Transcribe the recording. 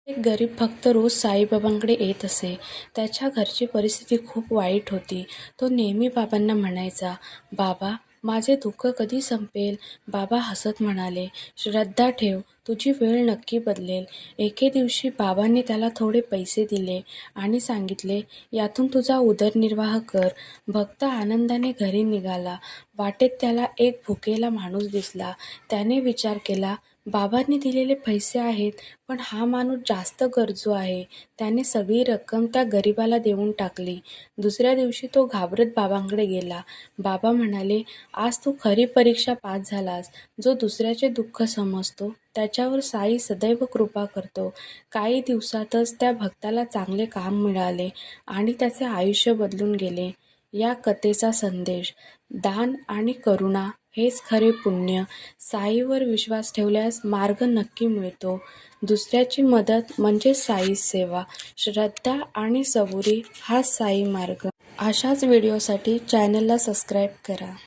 एक गरीब भक्त रोज साईबाबांकडे येत असे. त्याच्या घरची परिस्थिती खूप वाईट होती. तो नेहमी बाबांना म्हणायचा, "बाबा, माझे दुःख कधी संपेल?" बाबा हसत म्हणाले, "श्रद्धा ठेव, तुझी वेळ नक्की बदलेल." एके दिवशी बाबांनी त्याला थोडे पैसे दिले आणि सांगितले, "यातून तुझा उदरनिर्वाह कर." भक्त आनंदाने घरी निघाला. वाटेत त्याला एक भुकेला माणूस दिसला. त्याने विचार केला, बाबांनी दिलेले पैसे आहेत, पण हा माणूस जास्त गरजू आहे. त्याने सगळी रक्कम त्या गरिबाला देऊन टाकली. दुसऱ्या दिवशी तो घाबरत बाबांकडे गेला. बाबा म्हणाले, "आज तू खरी परीक्षा पास झालास. जो दुसऱ्याचे दुःख समजतो त्याच्यावर साई सदैव कृपा करतो." काही दिवसातच त्या भक्ताला चांगले काम मिळाले आणि त्याचे आयुष्य बदलून गेले. या कथेचा संदेश: दान आणि करुणा हेच खरे पुण्य. साईवर विश्वास ठेवल्यास मार्ग नक्की मिळतो. दुसऱ्याची मदत म्हणजे साई सेवा. श्रद्धा आणि सबुरी हाच साई मार्ग. अशाच व्हिडिओसाठी चॅनलला सबस्क्राईब करा.